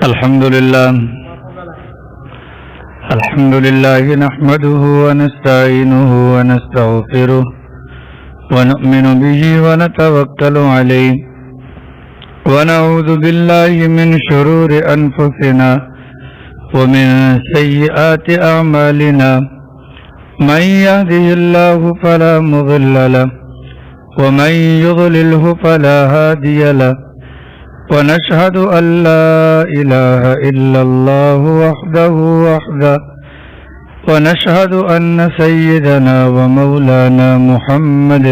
الحمد لله نحمده ونستعينه ونستغفره ونؤمن به ونتوكل عليه ونعوذ بالله من شرور أنفسنا ومن سيئات أعمالنا من يهده الله فلا مضل له ومن يضلله فلا هادي له ونشهد أن لا إله إلا الله وحده ونشهد أن سيدنا ومولانا محمد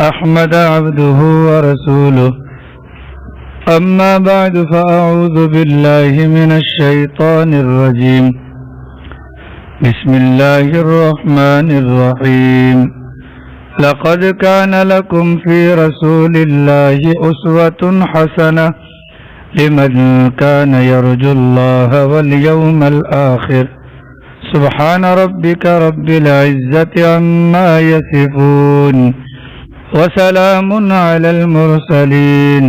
أحمد عبده ورسوله أما بعد فأعوذ بالله من الشيطان الرجيم بسم الله الرحمن الرحيم لقد كان لكم في رسول الله أسوة حسنة لمن كان يرجو الله واليوم الآخر سبحان ربك رب العزة عما يصفون وسلام على المرسلين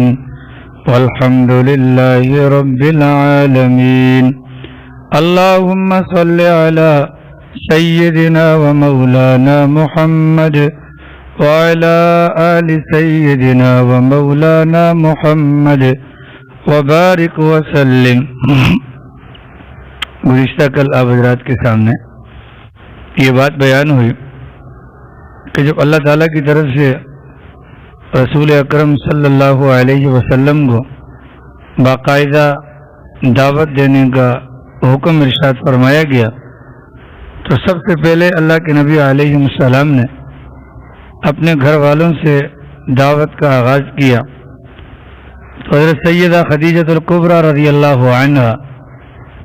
والحمد لله رب العالمين اللهم صل على سيدنا ومولانا محمد وعلى آل سيدنا ومولانا محمد وبارک وسلم. گزشتہ کل آپ حضرات کے سامنے یہ بات بیان ہوئی کہ جب اللہ تعالیٰ کی طرف سے رسول اکرم صلی اللہ علیہ وسلم کو باقاعدہ دعوت دینے کا حکم ارشاد فرمایا گیا تو سب سے پہلے اللہ کے نبی علیہ السلام نے اپنے گھر والوں سے دعوت کا آغاز کیا. تو حضرت سیدہ خدیجہ الکبریٰ رضی اللہ عنہ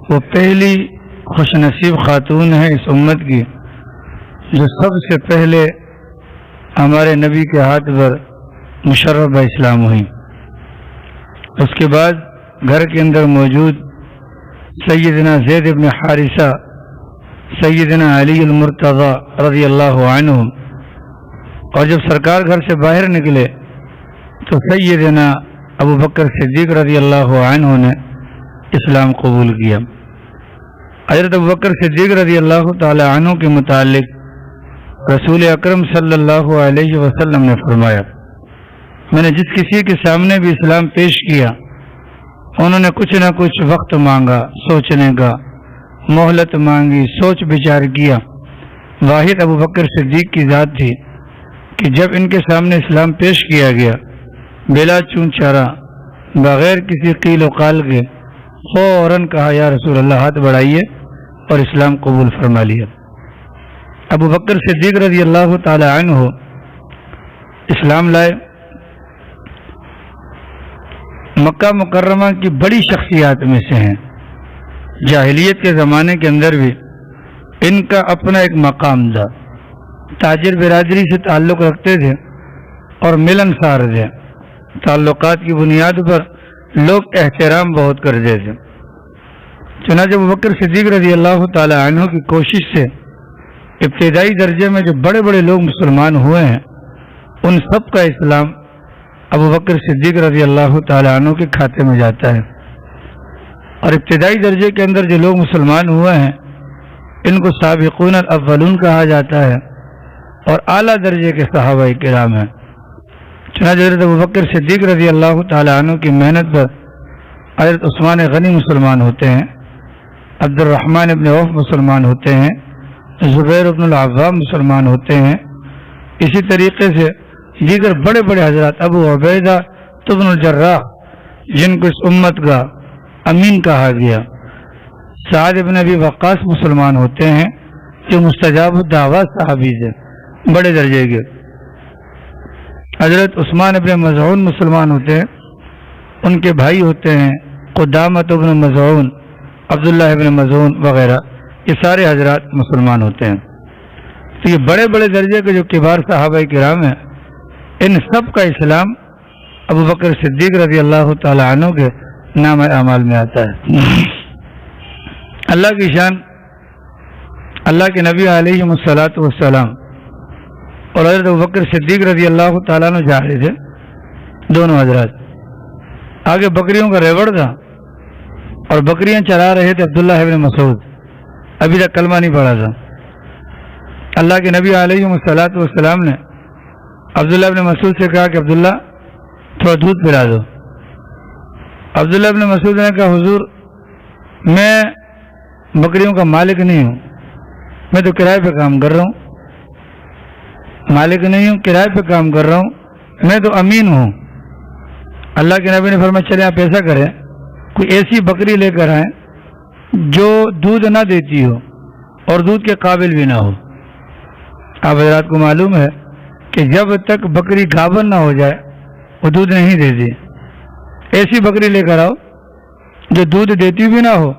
وہ پہلی خوش نصیب خاتون ہے اس امت کی جو سب سے پہلے ہمارے نبی کے ہاتھ پر مشرف اسلام ہوئی. اس کے بعد گھر کے اندر موجود سیدنا زید بن حارثہ، سیدنا علی المرتضی رضی اللہ عنہ، اور جب سرکار گھر سے باہر نکلے تو سیدنا ابو بکر صدیق رضی اللہ عنہ نے اسلام قبول کیا. حضرت ابو بکر صدیق رضی اللہ تعالی عنہ کے متعلق رسول اکرم صلی اللہ علیہ وسلم نے فرمایا، میں نے جس کسی کے سامنے بھی اسلام پیش کیا انہوں نے کچھ نہ کچھ وقت مانگا، سوچنے کا، مہلت مانگی، سوچ بچار کیا. واحد ابو بکر صدیق کی ذات تھی کہ جب ان کے سامنے اسلام پیش کیا گیا بلا چون چارہ، بغیر کسی قیل و قال کے فوراً کہا یا رسول اللہ ہاتھ بڑھائیے، اور اسلام قبول فرما لیا. ابو بکر صدیق رضی اللہ تعالی عنہ اسلام لائے. مکہ مکرمہ کی بڑی شخصیات میں سے ہیں. جاہلیت کے زمانے کے اندر بھی ان کا اپنا ایک مقام تھا. تاجر برادری سے تعلق رکھتے تھے اور ملنسار تھے. تعلقات کی بنیاد پر لوگ احترام بہت کرتے تھے. چنانچہ ابوبکر صدیق رضی اللہ تعالی عنہ کی کوشش سے ابتدائی درجے میں جو بڑے بڑے لوگ مسلمان ہوئے ہیں ان سب کا اسلام ابوبکر صدیق رضی اللہ تعالی عنہ کے کھاتے میں جاتا ہے. اور ابتدائی درجے کے اندر جو لوگ مسلمان ہوئے ہیں ان کو سابقون الاولون کہا جاتا ہے اور اعلیٰ درجے کے صحابہ کرام ہیں. چنانچہ حضرت ابوبکر صدیق رضی اللہ تعالی عنہ کی محنت پر حضرت عثمان غنی مسلمان ہوتے ہیں، عبد الرحمن ابن عوف مسلمان ہوتے ہیں، زبیر ابن العوام مسلمان ہوتے ہیں. اسی طریقے سے دیگر بڑے بڑے حضرات، ابو عبیدہ ابن الجراح جن کو اس امت کا امین کہا گیا، سعد ابن ابی وقاص مسلمان ہوتے ہیں جو مستجاب الدعوات صحابی سے بڑے درجے کے. حضرت عثمان ابن مظعون مسلمان ہوتے ہیں، ان کے بھائی ہوتے ہیں قدامۃ ابن مظعون، عبداللہ ابن مظعون وغیرہ. یہ سارے حضرات مسلمان ہوتے ہیں. تو یہ بڑے بڑے درجے کے جو کبار صحابہ کرام ہیں ان سب کا اسلام ابوبکر صدیق رضی اللہ تعالی عنہ کے نام اعمال میں آتا ہے. اللہ کی شان اللہ کے نبی علیہ الصلوۃ والسلام اور حضرت ابوبکر صدیق رضی اللہ تعالیٰ عنہ جا رہے تھے دونوں حضرات. آگے بکریوں کا ریوڑ تھا اور بکریاں چرا رہے تھے عبداللہ ابن مسعود، ابھی تک کلمہ نہیں پڑھا تھا۔ اللہ کے نبی علیہ السلام نے عبداللہ ابن مسعود سے کہا کہ عبداللہ تھوڑا دودھ پلا دو۔ عبداللہ ابن مسعود نے کہا حضور میں بکریوں کا مالک نہیں ہوں، میں تو کرائے پہ کام کر رہا ہوں، مالک نہیں ہوں، کرائے پہ کام کر رہا ہوں، میں تو امین ہوں۔ اللہ کے نبی نے فرمایا چلے آپ ایسا کریں، کوئی ایسی بکری لے کر آئیں جو دودھ نہ دیتی ہو اور دودھ کے قابل بھی نہ ہو۔ آپ حضرات کو معلوم ہے کہ جب تک بکری گابن نہ ہو جائے وہ دودھ نہیں دیتی۔ ایسی بکری لے کر آؤ جو دودھ دیتی بھی نہ ہو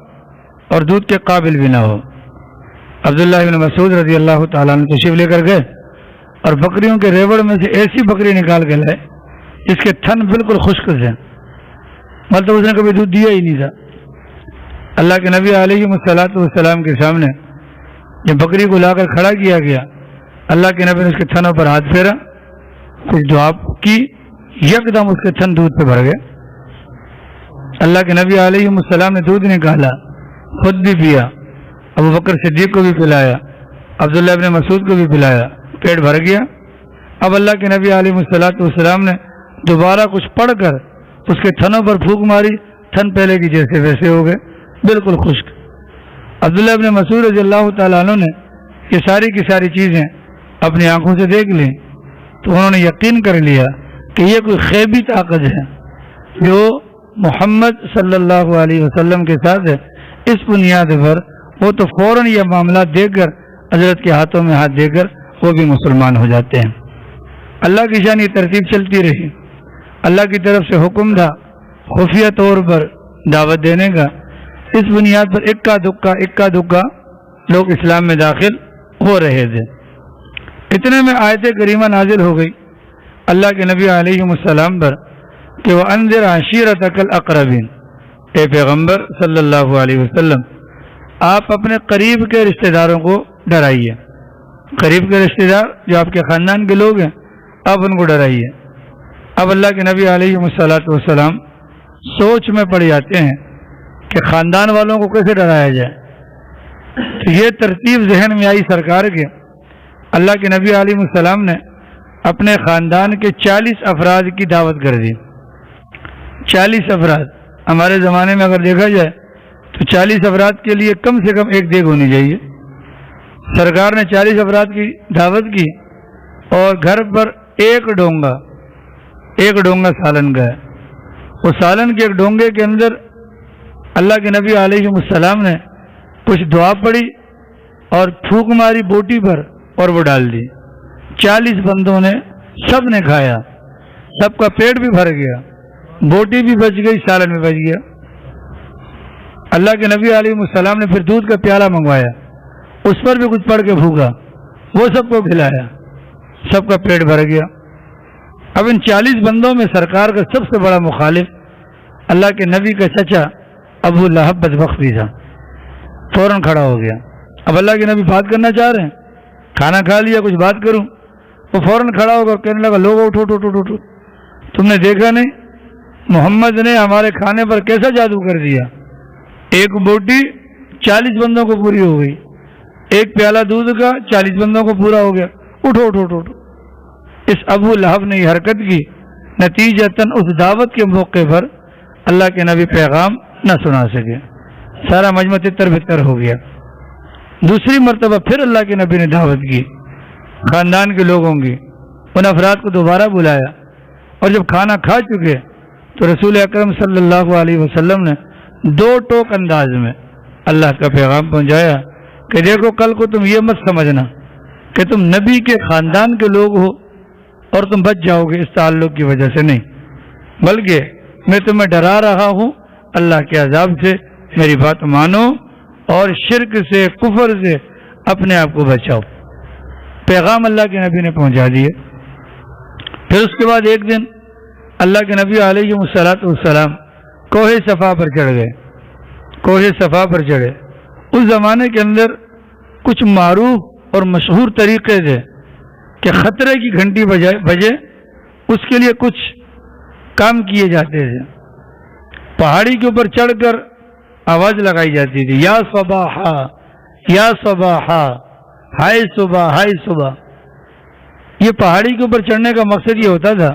اور دودھ کے قابل بھی نہ ہو۔ عبداللہ بن مسعود رضی اللہ تعالیٰ عنہ تشریف لے کر گئے اور بکریوں کے ریوڑ میں سے ایسی بکری نکال کے لائے جس کے تھن بالکل خشک تھے، مطلب اس نے کبھی دودھ دیا ہی نہیں تھا۔ اللہ کے نبی علیہ السلام کے سامنے جب بکری کو لا کر کھڑا کیا گیا، اللہ کے نبی نے اس کے تھنوں پر ہاتھ پھیرا، کچھ دعا کی، یکدم اس کے تھن دودھ پہ بھر گئے۔ اللہ کے نبی علیہ السلام نے دودھ نکالا، خود بھی پیا، ابو بکر صدیق کو بھی پلایا، عبداللہ ابن مسعود کو بھی پلایا، پیٹ بھر گیا۔ اب اللہ کے نبی علیہ السلام نے دوبارہ کچھ پڑھ کر اس کے تھنوں پر پھونک ماری، تھن پہلے کی جیسے ویسے ہو گئے، بالکل خشک۔ عبداللہ ابن مسعود رضی اللہ تعالیٰ عنہ نے یہ ساری کی ساری چیزیں اپنی آنکھوں سے دیکھ لیں تو انہوں نے یقین کر لیا کہ یہ کوئی غیبی طاقت ہے جو محمد صلی اللہ علیہ وسلم کے ساتھ ہے۔ اس بنیاد پر وہ تو فوراً یہ معاملات دیکھ کر حضرت کے ہاتھوں میں ہاتھ دے کر وہ بھی مسلمان ہو جاتے ہیں۔ اللہ کی شان یہ ترتیب چلتی رہی، اللہ کی طرف سے حکم تھا خفیہ طور پر دعوت دینے کا، اس بنیاد پر اکا دکا لوگ اسلام میں داخل ہو رہے تھے۔ اتنے میں آیت کریمہ نازل ہو گئی اللہ کے نبی علیہ السلام پر کہ وَأَنذِرْ عَشِيرَتَكَ الْأَقْرَبِينَ، اے پیغمبر صلی اللہ علیہ وسلم آپ اپنے قریب کے رشتہ داروں کو ڈرائیے۔ قریب کے رشتہ دار جو آپ کے خاندان کے لوگ ہیں آپ ان کو ڈرائیے۔ اب اللہ کے نبی علیہ السلام سوچ میں پڑ جاتے ہیں کہ خاندان والوں کو کیسے ڈرایا جائے، تو یہ ترتیب ذہن میں آئی سرکار کے۔ اللہ کے نبی علیہ السلام نے اپنے خاندان کے 40 افراد کی دعوت کر دی۔ 40 افراد، ہمارے زمانے میں اگر دیکھا جائے تو 40 افراد کے لیے کم سے کم ایک دیگ ہونی چاہیے۔ سرکار نے 40 افراد کی دعوت کی اور گھر پر ایک ڈونگا سالن کا ہے، وہ سالن کے ایک ڈونگے کے اندر اللہ کے نبی علیہ السلام نے کچھ دعا پڑھی اور پھونک ماری بوٹی پر اور وہ ڈال دی۔ 40 بندوں نے، سب نے کھایا، سب کا پیٹ بھی بھر گیا، بوٹی بھی بچ گئی، سالن بھی بچ گیا۔ اللہ کے نبی علیہ السلام نے پھر دودھ کا پیالہ منگوایا، اس پر بھی کچھ پڑھ کے پھونکا، وہ سب کو کھلایا، سب کا پیٹ بھر گیا۔ اب ان 40 بندوں میں سرکار کا سب سے بڑا مخالف اللہ کے نبی کا چچا ابو لہب بدبخت بھی تھا، فوراً کھڑا ہو گیا۔ اب اللہ کے نبی بات کرنا چاہ رہے ہیں، کھانا کھا لیا، کچھ بات کروں، وہ فوراً کھڑا ہو کر کہنے لگا لوگوں اٹھو، تم نے دیکھا نہیں محمد نے ہمارے کھانے پر کیسا جادو کر دیا؟ ایک بوٹی 40 بندوں کو پوری ہو گئی، ایک پیالہ دودھ کا 40 بندوں کو پورا ہو گیا، اٹھو۔ اس ابو لہب نے یہ حرکت کی، نتیجتاً اس دعوت کے موقع پر اللہ کے نبی پیغام نہ سنا سکے، سارا مجمع تتر بتر ہو گیا۔ دوسری مرتبہ پھر اللہ کے نبی نے دعوت کی خاندان کے لوگوں کی، ان افراد کو دوبارہ بلایا، اور جب کھانا کھا چکے تو رسول اکرم صلی اللہ علیہ وسلم نے 2 ٹوک انداز میں اللہ کا پیغام پہنچایا کہ دیکھو کل کو تم یہ مت سمجھنا کہ تم نبی کے خاندان کے لوگ ہو اور تم بچ جاؤ گے اس تعلق کی وجہ سے، نہیں، بلکہ میں تمہیں ڈرا رہا ہوں اللہ کے عذاب سے، میری بات مانو اور شرک سے، کفر سے اپنے آپ کو بچاؤ۔ پیغام اللہ کے نبی نے پہنچا دیے۔ پھر اس کے بعد ایک دن اللہ کے نبی علیہ السلام کوہ صفا پر چڑھ گئے، کوہ صفا پر چڑھے۔ اس زمانے کے اندر کچھ معروف اور مشہور طریقے تھے کہ خطرے کی گھنٹی بجے اس کے لیے کچھ کام کیے جاتے تھے۔ پہاڑی کے اوپر چڑھ کر آواز لگائی جاتی تھی، یا صباحا یا صباحا، ہائے صبح ہائے صبح۔ یہ پہاڑی کے اوپر چڑھنے کا مقصد یہ ہوتا تھا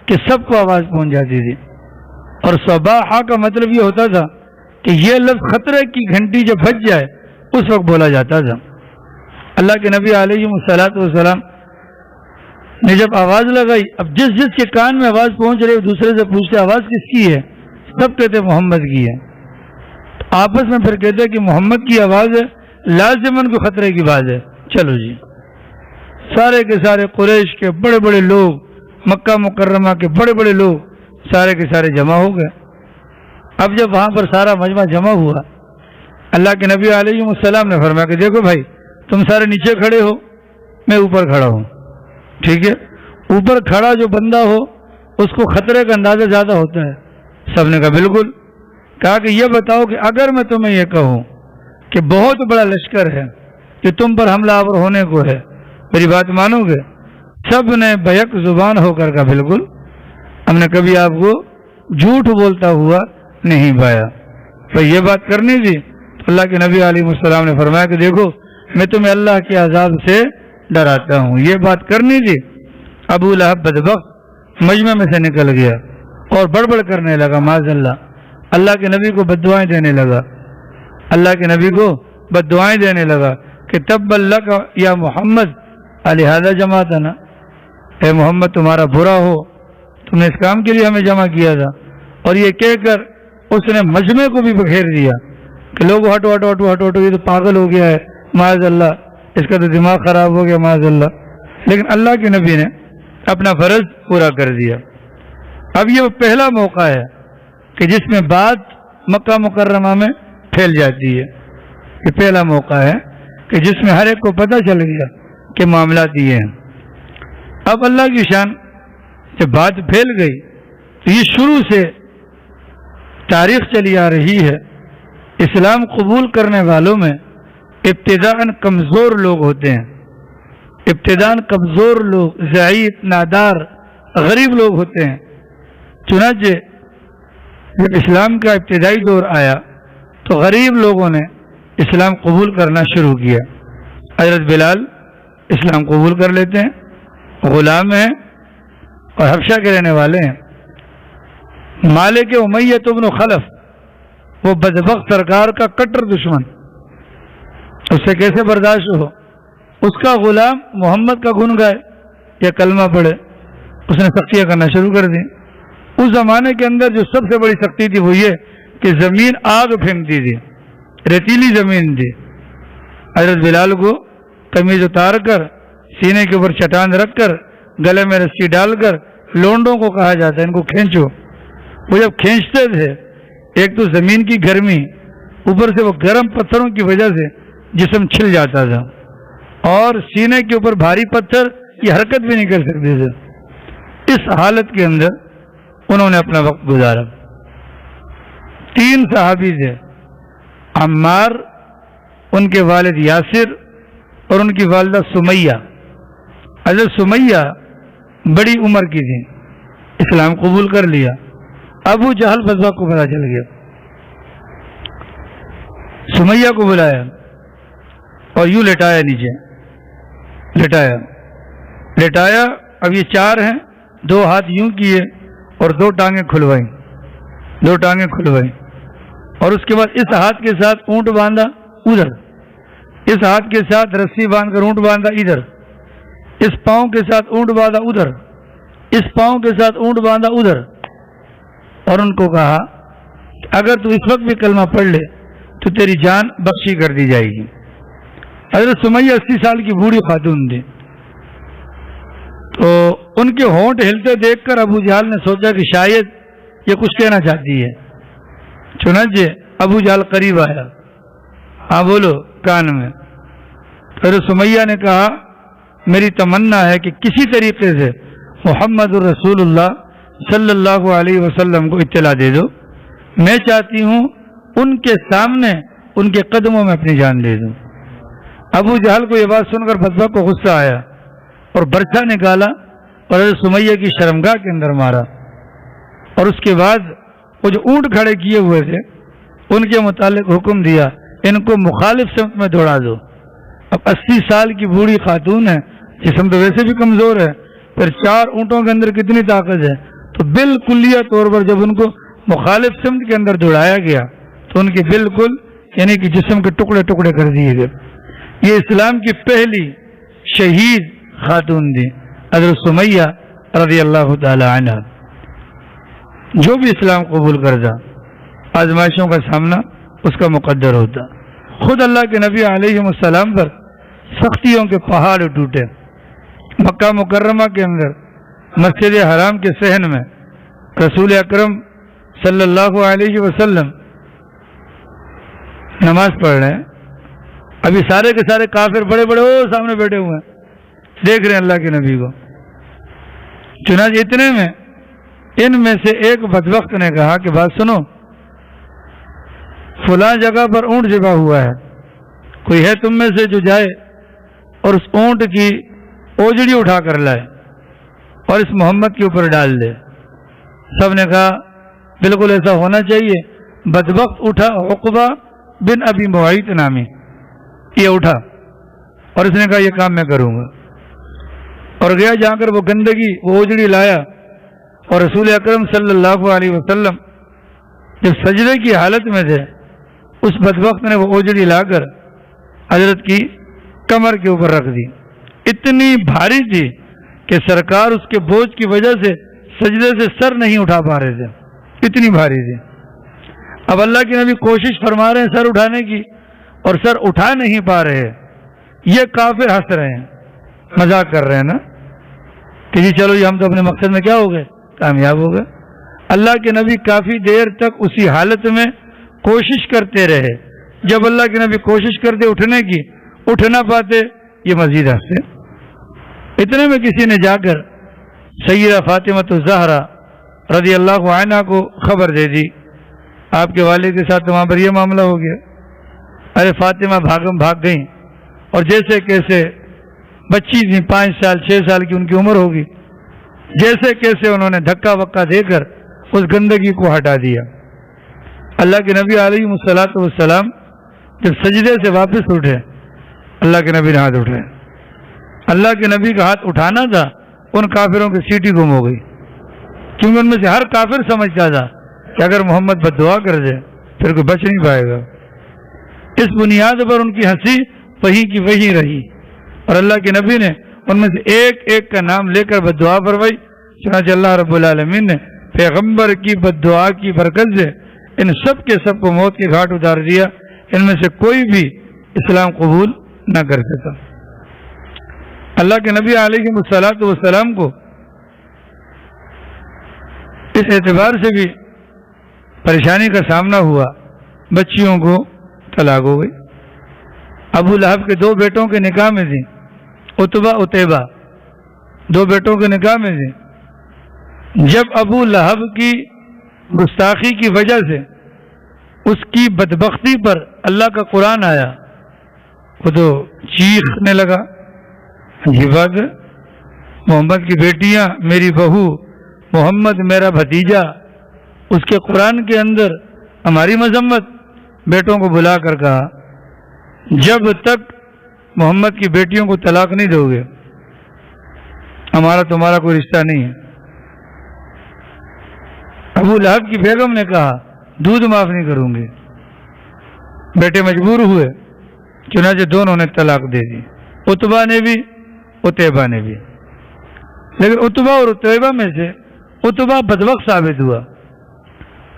کہ سب کو آواز پہنچ جاتی تھی، اور صباحا کا مطلب یہ ہوتا تھا کہ یہ لفظ خطرے کی گھنٹی جب بج جائے اس وقت بولا جاتا تھا۔ اللہ کے نبی علیہ الصلوۃ والسلام نے جب آواز لگائی، اب جس جس کے کان میں آواز پہنچ رہی دوسرے سے پوچھتے آواز کس کی ہے، سب کہتے محمد کی ہے۔ آپس میں پھر کہتے کہ محمد کی آواز ہے، لازماً کو خطرے کی بات ہے، چلو جی۔ سارے کے سارے قریش کے بڑے بڑے لوگ، مکہ مکرمہ کے بڑے بڑے لوگ سارے کے سارے جمع ہو گئے۔ اب جب وہاں پر سارا مجمع جمع ہوا، اللہ کے نبی علیہ السلام نے فرمایا کہ دیکھو بھائی، تم سارے نیچے کھڑے ہو، میں اوپر کھڑا ہوں، ٹھیک ہے؟ اوپر کھڑا جو بندہ ہو اس کو خطرے کا اندازہ زیادہ ہوتا ہے۔ سب نے کہا بالکل۔ کہا کہ یہ بتاؤ کہ اگر میں تمہیں یہ کہوں کہ بہت بڑا لشکر ہے کہ تم پر حملہ آور ہونے کو ہے، میری بات مانو گے؟ سب نے بیک زبان ہو کر کہا بالکل، ہم نے کبھی آپ کو جھوٹ بولتا ہوا نہیں پایا۔ تو یہ بات کرنی تھی تو اللہ کے نبی علیہ السلام نے فرمایا کہ دیکھو میں تمہیں اللہ کے عذاب سے ڈراتا ہوں، یہ بات کرنی تھی۔ ابو لہب بدبخت مجمع میں سے نکل گیا اور بڑبڑ کرنے لگا، معاذ اللہ، اللہ کے نبی کو بددعائیں دینے لگا، اللہ کے نبی کو بددعائیں دینے لگا کہ تب لک یا محمد لہذا جماعتنا، اے محمد تمہارا برا ہو، تم نے اس کام کے لیے ہمیں جمع کیا تھا۔ اور یہ کہہ کر اس نے مجمع کو بھی بکھیر دیا کہ لوگوں ہٹو ہٹو ہٹو ہٹو ہٹو، یہ تو پاگل ہو گیا ہے، معاذ اللہ، اس کا تو دماغ خراب ہو گیا، معاذ اللہ۔ لیکن اللہ کے نبی نے اپنا فرض پورا کر دیا۔ اب یہ پہلا موقع ہے کہ جس میں بات مکہ مکرمہ میں پھیل جاتی ہے، یہ پہلا موقع ہے کہ جس میں ہر ایک کو پتہ چل گیا کہ معاملات یہ ہیں۔ اب اللہ کی شان جب بات پھیل گئی تو یہ شروع سے تاریخ چلی آ رہی ہے، اسلام قبول کرنے والوں میں ابتداءً کمزور لوگ ہوتے ہیں، ابتداءً کمزور لوگ، ضعیف، نادار، غریب لوگ ہوتے ہیں۔ چنانچہ جب اسلام کا ابتدائی دور آیا تو غریب لوگوں نے اسلام قبول کرنا شروع کیا۔ حضرت بلال اسلام قبول کر لیتے ہیں، غلام ہیں اور حبشہ کے رہنے والے ہیں۔ مالک امیہ بن خلف، وہ بدبخت سرکار کا کٹر دشمن، اس سے کیسے برداشت ہو؟ اس کا غلام محمد کا گن گائے یا کلمہ پڑھے، اس نے سختیاں کرنا شروع کر دی۔ اس زمانے کے اندر جو سب سے بڑی سختی تھی وہ یہ کہ زمین آگ پھینکتی تھی، ریتیلی زمین تھی۔ حضرت بلال کو قمیض اتار کر سینے کے اوپر چٹان رکھ کر گلے میں رسی ڈال کر لونڈوں کو کہا جاتا ہے ان کو کھینچو، وہ جب کھینچتے تھے ایک تو زمین کی گرمی، اوپر سے وہ گرم پتھروں کی وجہ سے جسم چھل جاتا تھا، اور سینے کے اوپر بھاری پتھر یہ حرکت بھی نہیں کر سکتے تھے۔ اس حالت کے اندر انہوں نے اپنا وقت گزارا۔ 3 صحابی تھے، عمار، ان کے والد یاسر اور ان کی والدہ سمیہ۔ حضرت سمیہ بڑی عمر کی تھی، اسلام قبول کر لیا۔ ابو جہل بزبا کو پتہ چل گیا، سمیہ کو بلایا اور یوں لٹایا، نیچے لٹایا۔ اب یہ 4 ہیں، 2 ہاتھ یوں کیے اور 2 ٹانگیں کھلوائیں، اور اس کے بعد اس ہاتھ کے ساتھ اونٹ باندھا ادھر، اس ہاتھ کے ساتھ رسی باندھ کر اونٹ باندھا ادھر، اس پاؤں کے ساتھ اونٹ باندھا ادھر، اس پاؤں کے ساتھ اونٹ باندھا ادھر، اور ان کو کہا کہ اگر تو اس وقت بھی کلمہ پڑھ لے تو تیری جان بخشی کر دی جائے گی۔ حضرت سمیہ 80 سال کی بوڑھی خاتون تھی، تو ان کے ہونٹ ہلتے دیکھ کر ابو جہل نے سوچا کہ شاید یہ کچھ کہنا چاہتی ہے۔ چنانچہ ابو جہل قریب آیا، ہاں بولو کان میں۔ حضرت سمیہ نے کہا میری تمنا ہے کہ کسی طریقے سے محمد الرسول اللہ صلی اللہ علیہ وسلم کو اطلاع دے دو، میں چاہتی ہوں ان کے سامنے ان کے قدموں میں اپنی جان دے دوں۔ ابو جہل کو یہ بات سن کر بدبخ کو غصہ آیا اور برچھا نکالا اور حضرت سمیہ کی شرمگاہ کے اندر مارا، اور اس کے بعد وہ جو اونٹ کھڑے کیے ہوئے تھے ان کے متعلق حکم دیا ان کو مخالف سمت میں دوڑا دو۔ اب 80 سال کی بوڑھی خاتون ہے، جسم تو ویسے بھی کمزور ہے، پھر 4 اونٹوں کے اندر کتنی طاقت ہے، تو بالکلیہ طور پر جب ان کو مخالف سمت کے اندر دوڑایا گیا تو ان کے بالکل یعنی کہ جسم کے ٹکڑے ٹکڑے کر دیے گئے۔ یہ اسلام کی پہلی شہید خاتون تھی حضرت سمیہ رضی اللہ تعالی عنہ۔ جو بھی اسلام قبول کرتا آزمائشوں کا سامنا اس کا مقدر ہوتا۔ خود اللہ کے نبی علیہ السلام پر سختیوں کے پہاڑ ٹوٹے۔ مکہ مکرمہ کے اندر مسجد حرام کے صحن میں رسول اکرم صلی اللہ علیہ وسلم نماز پڑھ رہے ہیں، ابھی سارے کے سارے کافر بڑے بڑے سامنے بیٹھے ہوئے ہیں، دیکھ رہے ہیں اللہ کے نبی کو۔ چنانچہ اتنے میں ان میں سے ایک بدبخت نے کہا کہ بات سنو، فلاں جگہ پر اونٹ ذبح ہوا ہے، کوئی ہے تم میں سے جو جائے اور اس اونٹ کی اوجڑی اٹھا کر لائے اور اس محمد کے اوپر ڈال دے۔ سب نے کہا بالکل ایسا ہونا چاہیے۔ بدبخت اٹھا، عقبہ بن ابی معیط نامی، یہ اٹھا اور اس نے کہا یہ کام میں کروں گا، اور گیا جا کر وہ گندگی وہ اوجڑی لایا، اور رسول اکرم صلی اللہ علیہ وسلم جب سجدے کی حالت میں تھے اس بدبخت نے وہ اوجڑی لا کر حضرت کی کمر کے اوپر رکھ دی۔ اتنی بھاری تھی کہ سرکار اس کے بوجھ کی وجہ سے سجدے سے سر نہیں اٹھا پا رہے تھے، اتنی بھاری تھی۔ اب اللہ کے نبی کوشش فرما رہے ہیں سر اٹھانے کی اور سر اٹھا نہیں پا رہے، یہ کافر ہنس رہے ہیں، مذاق کر رہے ہیں نا کہ جی چلو یہ ہم تو اپنے مقصد میں کیا ہو گئے، کامیاب ہو گئے۔ اللہ کے نبی کافی دیر تک اسی حالت میں کوشش کرتے رہے۔ جب اللہ کے نبی کوشش کرتے اٹھنے کی، اٹھ نہ پاتے، یہ مزید ہنستے۔ اتنے میں کسی نے جا کر سیدہ فاطمہ الزہرا رضی اللہ عنہا کو خبر دے دی، آپ کے والد کے ساتھ وہاں پر یہ معاملہ ہو گیا۔ ارے فاطمہ بھاگ گئیں، اور جیسے کیسے بچی تھی، 5 سال 6 سال کی ان کی عمر ہوگی، جیسے کیسے انہوں نے دھکا وکا دے کر اس گندگی کو ہٹا دیا۔ اللہ کے نبی علیہ الصلوۃ والسلام جب سجدے سے واپس اٹھے، اللہ کے نبی نے ہاتھ اٹھائے۔ اللہ کے نبی کا ہاتھ اٹھانا تھا، ان کافروں کی سیٹی گم ہو گئی، کیونکہ ان میں سے ہر کافر سمجھتا تھا کہ اگر محمد بد دعا کر دے پھر کوئی بچ نہیں پائے گا۔ اس بنیاد پر ان کی ہنسی وہیں کی وہیں رہی، اور اللہ کے نبی نے ان میں سے ایک ایک کا نام لے کر بد دعا فرمائی۔ چنانچہ اللہ رب العالمین نے پیغمبر کی بد دعا کی برکت سے ان سب کے سب کو موت کے گھاٹ اتار دیا، ان میں سے کوئی بھی اسلام قبول نہ کر سکا۔ اللہ کے نبی علیہ الصلوۃ والسلام کو اس اعتبار سے بھی پریشانی کا سامنا ہوا، بچیوں کو طلاق ہو گئی۔ ابو لہب کے 2 بیٹوں کے نکاح میں تھی، عتبہ عتیبہ، 2 بیٹوں کے نکاح میں تھی۔ جب ابو لہب کی گستاخی کی وجہ سے اس کی بدبختی پر اللہ کا قرآن آیا، وہ تو چیخنے لگا، یہ بات ہے، محمد کی بیٹیاں میری بہو، محمد میرا بھتیجا، اس کے قرآن کے اندر ہماری مذمت۔ بیٹوں کو بلا کر کہا جب تک محمد کی بیٹیوں کو طلاق نہیں دو گے ہمارا تمہارا کوئی رشتہ نہیں ہے۔ ابو لہب کی بیگم نے کہا دودھ معاف نہیں کروں گی۔ بیٹے مجبور ہوئے، چنانچہ دونوں نے طلاق دے دی، عتبہ نے بھی عتیبہ نے بھی۔ لیکن عتبہ اور عتیبہ میں سے عتبہ بدبخت ثابت ہوا،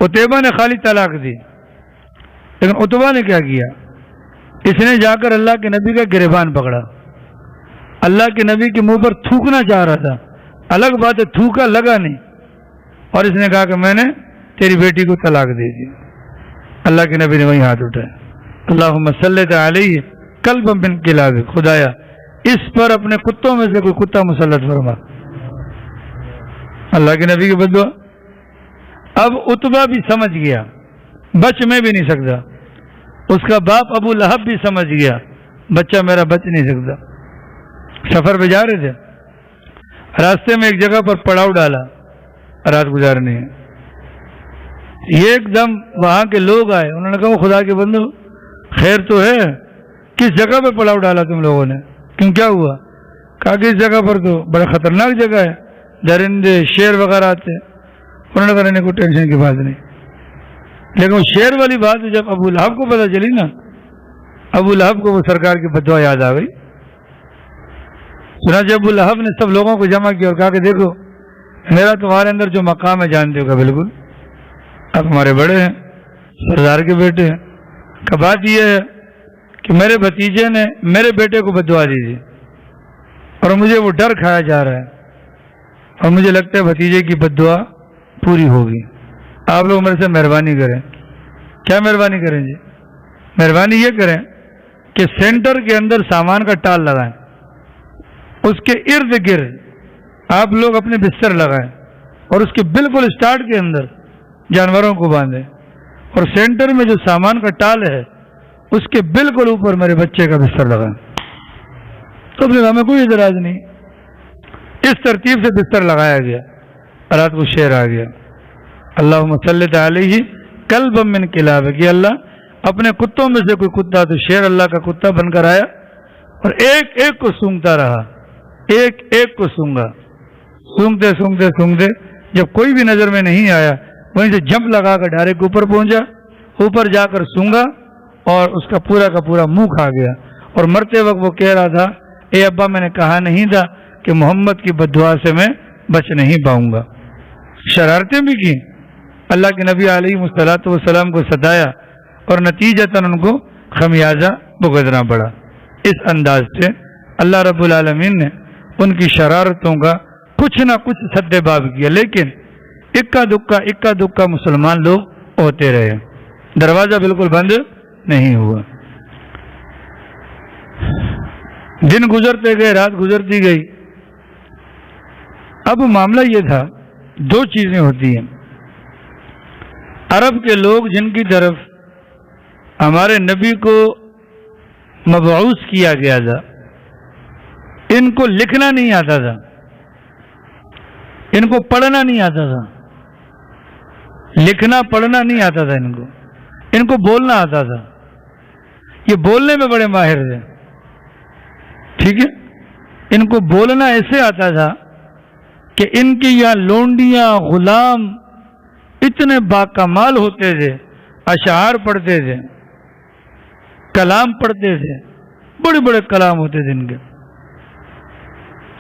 عتیبہ نے خالی طلاق دی، لیکن عتبہ نے کیا کیا، اس نے جا کر اللہ کے نبی کا گریبان پکڑا، اللہ کے نبی کے منہ پر تھوکنا چاہ رہا تھا، الگ بات ہے تھوکا لگا نہیں، اور اس نے کہا کہ میں نے تیری بیٹی کو طلاق دے دی۔ اللہ کے نبی نے وہیں ہاتھ اٹھایا، اللہم صلی علیہ کلب من کلاب، خدایا اس پر اپنے کتوں میں سے کوئی کتا مسلط فرما۔ اللہ کے نبی کی بددعا۔ اب عتبہ بھی سمجھ گیا، بچ میں بھی نہیں سکتا، اس کا باپ ابو لہب بھی سمجھ گیا بچہ میرا بچ نہیں سکتا۔ سفر پہ جا رہے تھے، راستے میں ایک جگہ پر پڑاؤ ڈالا، رات گزارنے ہے۔ یہ ایک دم وہاں کے لوگ آئے, انہوں نے کہا خدا کے بندو خیر تو ہے, کس جگہ پہ پڑاؤ ڈالا تم لوگوں نے, کیوں کیا ہوا؟ کہا کہ اس جگہ پر تو بڑا خطرناک جگہ ہے, درندے شیر وغیرہ آتے ہیں. انہوں نے کہا نہیں کوئی ٹینشن کی بات نہیں. لیکن وہ شیر والی بات جب ابو لہب کو پتہ چلی نا, ابو لہب کو وہ سرکار کی بدعا یاد آ گئی. چنانچہ ابو لہب نے سب لوگوں کو جمع کیا اور کہا کہ دیکھو میرا تمہارے اندر جو مقام ہے جانتے ہو. کہ بالکل آپ ہمارے بڑے ہیں, سردار کے بیٹے ہیں. کہ بات یہ ہے کہ میرے بھتیجے نے میرے بیٹے کو بدعا دی تھی اور مجھے وہ ڈر کھایا جا رہا ہے, اور مجھے لگتا ہے بھتیجے کی بدعا پوری ہوگی. آپ لوگ میرے سے مہربانی کریں. کیا مہربانی کریں جی؟ مہربانی یہ کریں کہ سینٹر کے اندر سامان کا ٹال لگائیں, اس کے ارد گرد آپ لوگ اپنے بستر لگائیں اور اس کے بالکل اسٹارٹ کے اندر جانوروں کو باندھیں, اور سینٹر میں جو سامان کا ٹال ہے اس کے بالکل اوپر میرے بچے کا بستر لگائیں. تو پھر ہمیں کوئی اعتراض نہیں. اس ترتیب سے بستر لگایا گیا. رات کو شیر آ گیا, اللہم صلی علیہ کلبا من کلابک, کہ اللہ اپنے کتوں میں سے کوئی کتا, تو شیر اللہ کا کتا بن کر آیا اور ایک ایک کو سونگتا رہا, ایک ایک کو سونگا. سونگتے سونگتے سونگتے جب کوئی بھی نظر میں نہیں آیا, وہیں سے جمپ لگا کر ڈائریکٹ اوپر پہنچا, اوپر جا کر سونگا اور اس کا پورا منہ کھا گیا. اور مرتے وقت وہ کہہ رہا تھا اے ابا میں نے کہا نہیں تھا کہ محمد کی بددعا سے میں بچ نہیں پاؤں گا. شرارتیں بھی کی, اللہ کے نبی علیہ الصلوۃ والسلام کو ستایا اور نتیجتاً ان کو خمیازہ بھگتنا پڑا. اس انداز سے اللہ رب العالمین نے ان کی شرارتوں کا کچھ نہ کچھ سد باب کیا, لیکن اکا دکا مسلمان لوگ ہوتے رہے, دروازہ بالکل بند نہیں ہوا. دن گزرتے گئے, رات گزرتی گئی. اب معاملہ یہ تھا, دو چیزیں ہوتی ہیں. عرب کے لوگ جن کی طرف ہمارے نبی کو مبعوث کیا گیا تھا, ان کو لکھنا نہیں آتا تھا, ان کو پڑھنا نہیں آتا تھا, لکھنا پڑھنا نہیں آتا تھا ان کو بولنا آتا تھا. یہ بولنے میں بڑے ماہر تھے, ٹھیک ہے. ان کو بولنا ایسے آتا تھا کہ ان کی یہاں لونڈیاں غلام اتنے باکمال ہوتے تھے, اشعار پڑھتے تھے, کلام پڑھتے تھے, بڑے بڑے کلام ہوتے تھے ان کے.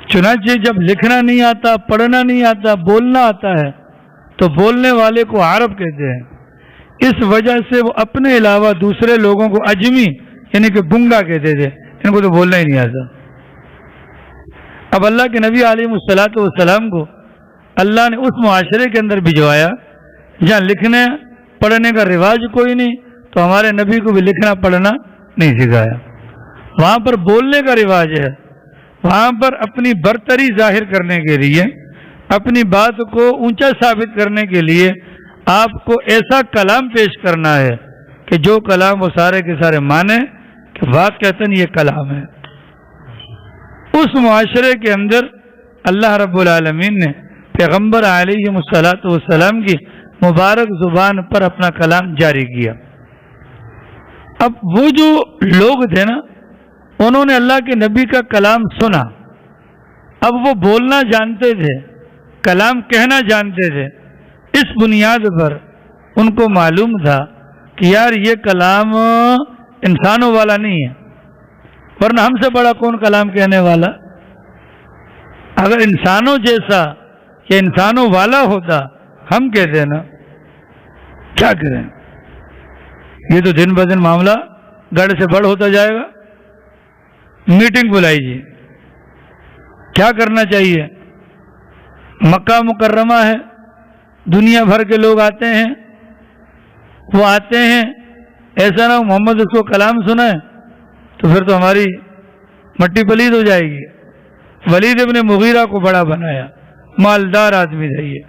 چنانچہ جب لکھنا نہیں آتا, پڑھنا نہیں آتا, بولنا آتا ہے, تو بولنے والے کو عرب کہتے ہیں. اس وجہ سے وہ اپنے علاوہ دوسرے لوگوں کو اجمی یعنی کہ گنگا کہتے تھے, ان کو تو بولنا ہی نہیں آتا. اب اللہ کے نبی علیہ الصلوۃ والسلام کو اللہ نے اس معاشرے کے اندر بھجوایا جہاں لکھنے پڑھنے کا رواج کوئی نہیں, تو ہمارے نبی کو بھی لکھنا پڑھنا نہیں سکھایا. وہاں پر بولنے کا رواج ہے, وہاں پر اپنی برتری ظاہر کرنے کے لیے, اپنی بات کو اونچا ثابت کرنے کے لیے آپ کو ایسا کلام پیش کرنا ہے کہ جو کلام وہ سارے کے سارے مانے کہ واقعتاً یہ کلام ہے. اس معاشرے کے اندر اللہ رب العالمین نے پیغمبر علیہ الصلوۃ والسلام کی مبارک زبان پر اپنا کلام جاری کیا. اب وہ جو لوگ تھے نا, انہوں نے اللہ کے نبی کا کلام سنا. اب وہ بولنا جانتے تھے, کلام کہنا جانتے تھے. اس بنیاد پر ان کو معلوم تھا کہ یار یہ کلام انسانوں والا نہیں ہے, ورنہ ہم سے بڑا کون کلام کہنے والا. اگر انسانوں جیسا یا انسانوں والا ہوتا ہم کہتے نا, کیا کریں. یہ تو دن بدن معاملہ گڑھ سے بڑھ ہوتا جائے گا. میٹنگ بلائیے, کیا کرنا چاہیے. مکہ مکرمہ ہے, دنیا بھر کے لوگ آتے ہیں, وہ آتے ہیں, ایسا نہ محمد اس کو کلام سنا ہے تو پھر تو ہماری مٹی پلید ہو جائے گی. ولید ابن مغیرہ کو بڑا بنایا, مالدار آدمی تھا یہ.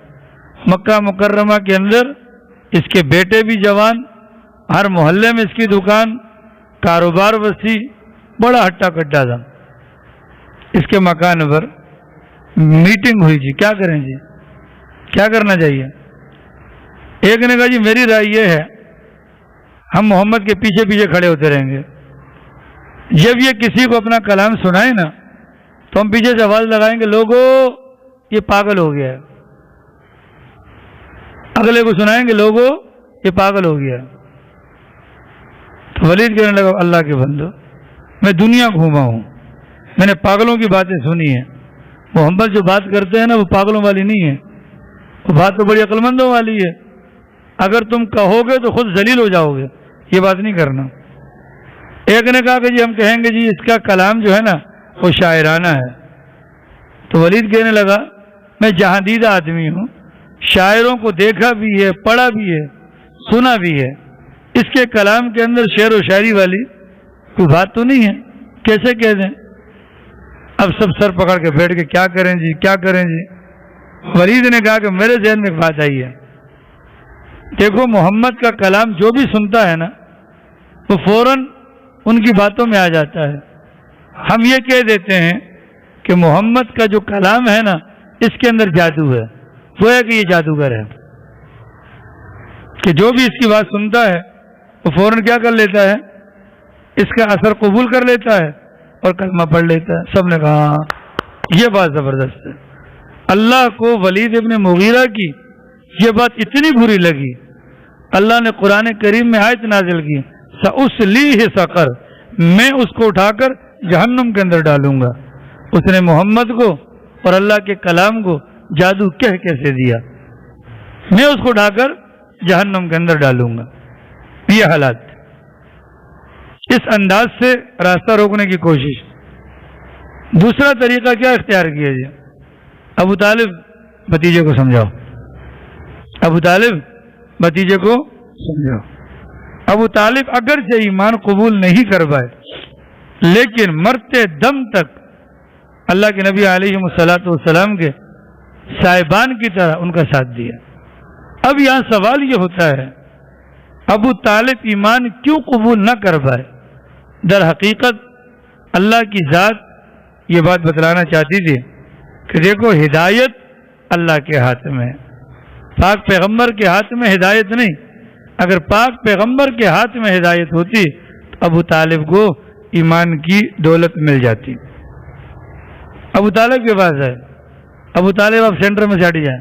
مکہ مکرمہ کے اندر اس کے بیٹے بھی جوان, ہر محلے میں اس کی دکان, کاروبار وسیع, بڑا ہٹا کٹا تھا. اس کے مکان پر میٹنگ ہوئی جی, کیا کریں جی, کیا کرنا چاہیے. ایک نے کہا جی میری رائے یہ ہے ہم محمد کے پیچھے پیچھے کھڑے ہوتے رہیں گے، جب یہ کسی کو اپنا کلام سنائے نا تو ہم پیچھے سے آواز لگائیں گے لوگوں یہ پاگل ہو گیا ہے، اگلے کو سنائیں گے لوگوں یہ پاگل ہو گیا ہے۔ تو ولید کہنے لگا اللہ کے بندو میں دنیا گھوما ہوں، میں نے پاگلوں کی باتیں سنی ہیں، محمد جو بات کرتے ہیں نا وہ پاگلوں والی نہیں ہے، وہ بات تو بڑی عقل مندوں والی ہے، اگر تم کہو گے تو خود ذلیل ہو جاؤ گے، یہ بات نہیں کرنا۔ ایک نے کہا کہ جی ہم کہیں گے جی اس کا کلام جو ہے نا وہ شاعرانہ ہے، تو ولید کہنے لگا میں جہاندیدہ آدمی ہوں، شاعروں کو دیکھا بھی ہے، پڑھا بھی ہے، سنا بھی ہے، اس کے کلام کے اندر شعر و شاعری والی کوئی بات تو نہیں ہے، کیسے کہہ دیں؟ اب سب سر پکڑ کے بیٹھ کے کیا کریں جی کیا کریں جی؟ ولید نے کہا کہ میرے ذہن میں ایک بات آئی ہے، دیکھو محمد کا کلام جو بھی سنتا ہے نا وہ فوراً ان کی باتوں میں آ جاتا ہے، ہم یہ کہہ دیتے ہیں کہ محمد کا جو کلام ہے نا اس کے اندر جادو ہے، وہ ہے کہ یہ جادوگر ہے کہ جو بھی اس کی بات سنتا ہے وہ فوراً کیا کر لیتا ہے، اس کا اثر قبول کر لیتا ہے اور کلمہ پڑھ لیتا ہے۔ سب نے کہا یہ بات زبردست ہے۔ اللہ کو ولید ابن مغیرہ کی یہ بات اتنی بری لگی، اللہ نے قرآن کریم میں آیت نازل کی سأصلیہ سقر، میں اس کو اٹھا کر جہنم کے اندر ڈالوں گا۔ اس نے محمد کو اور اللہ کے کلام کو جادو کہہ کیسے دیا، میں اس کو اٹھا کر جہنم کے اندر ڈالوں گا۔ یہ حالات، اس انداز سے راستہ روکنے کی کوشش۔ دوسرا طریقہ کیا اختیار کیا جائے؟ ابو طالب بھتیجے کو سمجھاؤ، ابو طالب بھتیجے کو سمجھاؤ۔ ابو طالب اگرچہ ایمان قبول نہیں کر پائے لیکن مرتے دم تک اللہ کے نبی علیہ الصلوۃ والسلام کے صاحبان کی طرح ان کا ساتھ دیا۔ اب یہاں سوال یہ ہوتا ہے ابو طالب ایمان کیوں قبول نہ کر پائے؟ در حقیقت اللہ کی ذات یہ بات بتلانا چاہتی تھی کہ دیکھو ہدایت اللہ کے ہاتھ میں ہے، پاک پیغمبر کے ہاتھ میں ہدایت نہیں۔ اگر پاک پیغمبر کے ہاتھ میں ہدایت ہوتی تو ابو طالب کو ایمان کی دولت مل جاتی۔ ابو طالب کے پاس ہے، ابو طالب اب سینٹر میں سے ہٹ جائیں۔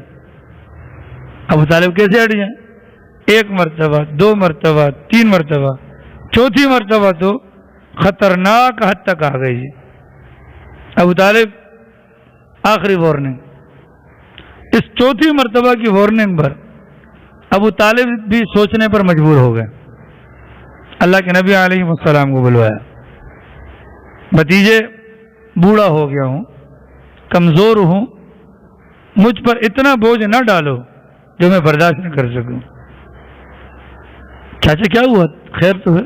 ابو طالب کیسے ہٹ جائیں؟ ایک مرتبہ، دو مرتبہ، تین مرتبہ، چوتھی مرتبہ تو خطرناک حد تک آ گئی جی۔ ابو طالب آخری وارننگ، اس چوتھی مرتبہ کی وارننگ پر ابو طالب بھی سوچنے پر مجبور ہو گئے۔ اللہ کے نبی علیہ السلام کو بلوایا، بھتیجے بوڑھا ہو گیا ہوں، کمزور ہوں، مجھ پر اتنا بوجھ نہ ڈالو جو میں برداشت نہ کر سکوں۔ چاچا کیا ہوا؟ خیر تو ہے،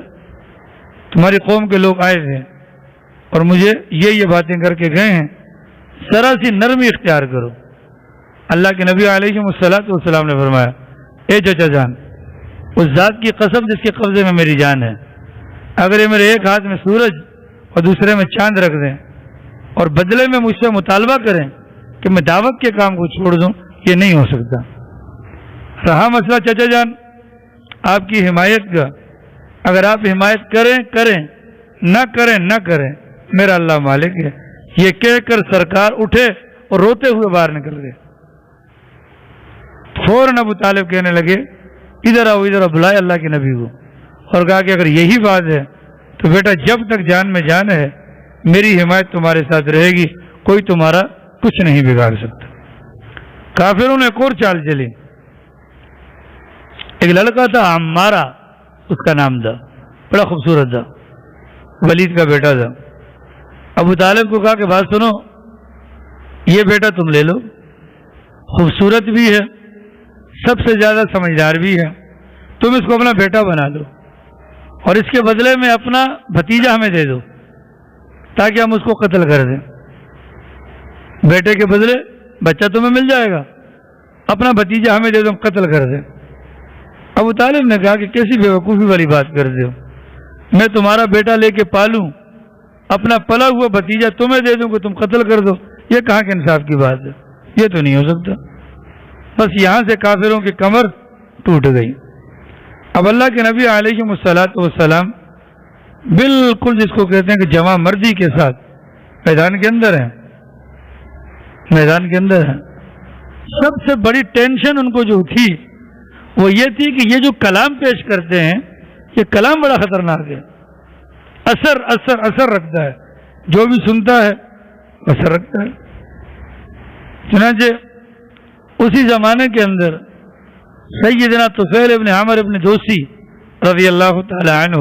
تمہاری قوم کے لوگ آئے تھے اور مجھے یہ باتیں کر کے گئے ہیں، ذرا سی نرمی اختیار کرو۔ اللہ کے نبی علیہ الصلوۃ والسلام نے فرمایا اے چچا جان، اس ذات کی قسم جس کے قبضے میں میری جان ہے، اگر یہ میرے ایک ہاتھ میں سورج اور دوسرے میں چاند رکھ دیں اور بدلے میں مجھ سے مطالبہ کریں کہ میں دعوت کے کام کو چھوڑ دوں، یہ نہیں ہو سکتا۔ رہا مسئلہ چچا جان آپ کی حمایت کا، اگر آپ حمایت کریں کریں، نہ کریں نہ کریں، میرا اللہ مالک ہے، یہ کہہ کر سرکار اٹھے اور روتے ہوئے باہر نکل گئے۔ فوراً ابو طالب کہنے لگے ادھر آؤ ادھر آؤ، بلائے اللہ کے نبی کو اور کہا کہ اگر یہی بات ہے تو بیٹا جب تک جان میں جان ہے میری حمایت تمہارے ساتھ رہے گی، کوئی تمہارا کچھ نہیں بگاڑ سکتا۔ کافروں نے ایک اور چال چلی، ایک لڑکا تھا عمارہ اس کا نام تھا، بڑا خوبصورت تھا، ولید کا بیٹا تھا۔ ابو طالب کو کہا کہ بات سنو، یہ بیٹا تم لے لو، خوبصورت بھی ہے، سب سے زیادہ سمجھدار بھی ہے، تم اس کو اپنا بیٹا بنا لو اور اس کے بدلے میں اپنا بھتیجا ہمیں دے دو تاکہ ہم اس کو قتل کر دیں۔ بیٹے کے بدلے بچہ تمہیں مل جائے گا، اپنا بھتیجا ہمیں دے دو، ہم قتل کر دیں۔ ابو طالب نے کہا کہ کیسی بیوقوفی والی بات کر دو، میں تمہارا بیٹا لے کے پالوں، اپنا پلا ہوا بھتیجا تمہیں دے دوں کہ تم قتل کر دو، یہ کہاں کے انصاف کی بات ہے، یہ تو نہیں ہو سکتا۔ بس یہاں سے کافروں کی کمر ٹوٹ گئی۔ اب اللہ کے نبی علیہ الصلوۃ والسلام بالکل جس کو کہتے ہیں کہ جمع مردی کے ساتھ میدان کے اندر ہیں، میدان کے اندر ہیں۔ سب سے بڑی ٹینشن ان کو جو تھی وہ یہ تھی کہ یہ جو کلام پیش کرتے ہیں یہ کلام بڑا خطرناک ہے، اثر رکھتا ہے، جو بھی سنتا ہے اثر رکھتا ہے۔ چنانچہ اسی زمانے کے اندر سیدنا طفیل ابن عامر ابن دوسی رضی اللہ تعالی عنہ